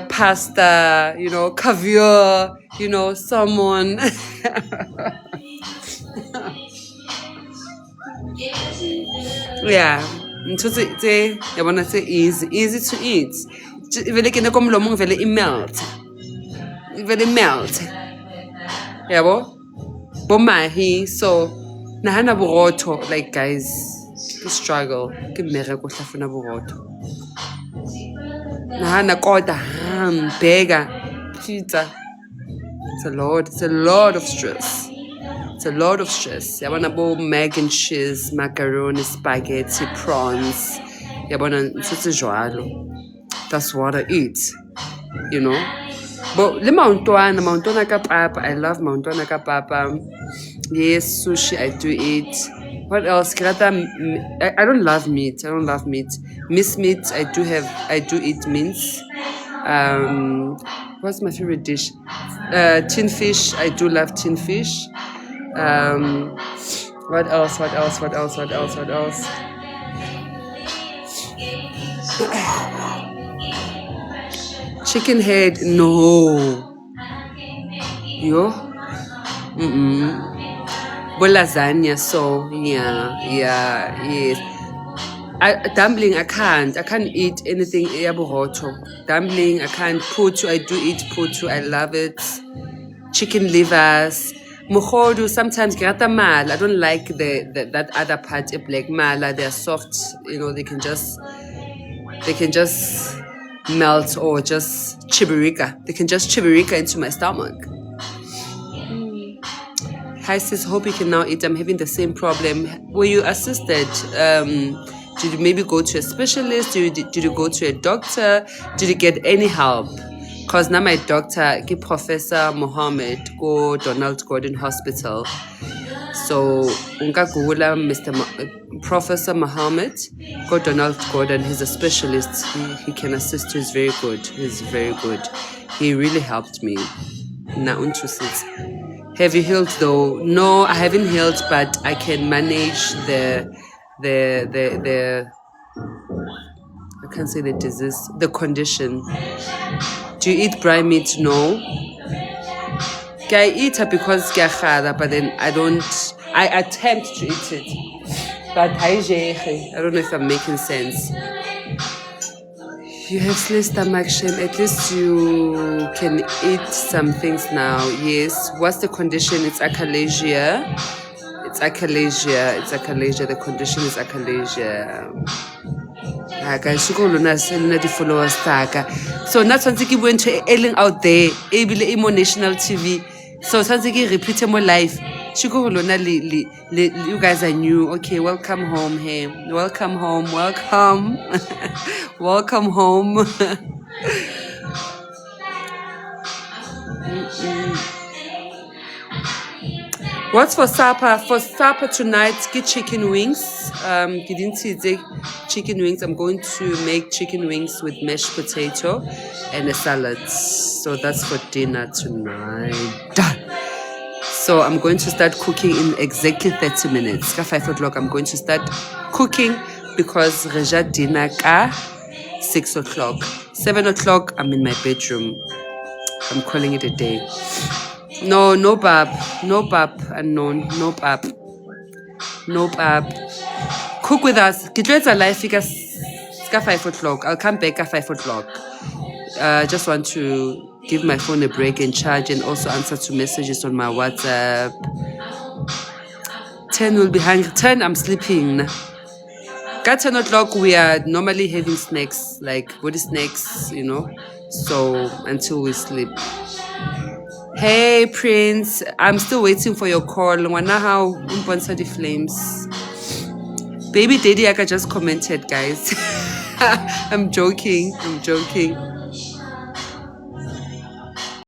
pasta, caviar, salmon. Yeah. Yabona easy to eat. Vele ke ko mlomong vele melt. Vele melt. Yabo? Bomahi, so nahana boroto, like guys, the struggle. Ke mmereko hlafuna boroto. Nahana koda ham, burger, pizza. It's a lot of stress. It's a lot of stress. Yabona bo mac and cheese, macaroni, spaghetti, prawns. Yabona ntse jwalo. That's what I eat, But le maontwana ka papa. I love maontwana ka papa. Yes, sushi I do eat. What else? I don't love meat. Miss meat I do eat mince. What's my favorite dish? Tin fish. I do love tin fish. What else? Chicken head, no. Yo? But lasagna, so yes. Dumpling, I can't eat anything yabuhoto. Dumpling, I can't. Putu, I do eat putu. I love it. Chicken livers. Muhodu, sometimes grata mala. I don't like that other part, like mala. They're soft, they can just melt or just chibirika. They can just chibirika into my stomach. Hi sis, hope you can now eat. I'm having the same problem. Were you assisted? Did you maybe go to a specialist? Did you go to a doctor? Did you get any help? Because now my doctor, Professor Mohammed, go Donald Gordon Hospital. So, unka Google Professor Mohammed, go Donald Gordon. He's a specialist. He can assist you. He's very good. He really helped me. Na interested. Have you healed though? No, I haven't healed, but I can manage the I can't say the disease, the condition. Do you eat dry meat? No. I eat it because but then I attempt to eat it. But I don't know if I'm making sense. You have slow stomach shame. At least you can eat some things now. Yes. What's the condition? It's achalasia. The condition is achalasia. So not something went to ailing out there, able national TV. So something repeat more life. You guys are new. Okay, welcome home. Hey, welcome home. Welcome home. What's for supper? For supper tonight, get chicken wings. Chicken wings. I'm going to make chicken wings with mashed potato and a salad. So that's for dinner tonight. So I'm going to start cooking in exactly 30 minutes. At 5 o'clock, I'm going to start cooking because Reja dinner ka 6 o'clock. 7 o'clock, I'm in my bedroom. I'm calling it a day. No pap, unknown, no pap. Cook with us. Kitletsa life figures 5 o'clock. I'll come back at 5 o'clock. Just want to give my phone a break and charge and also answer to messages on my WhatsApp. 10 will be hungry. 10, I'm sleeping. At 10 o'clock, we are normally having snacks, like body snacks, so until we sleep. Hey, Prince. I'm still waiting for your call. Wanna how the flames. Baby Daddy Aka just commented, guys. I'm joking.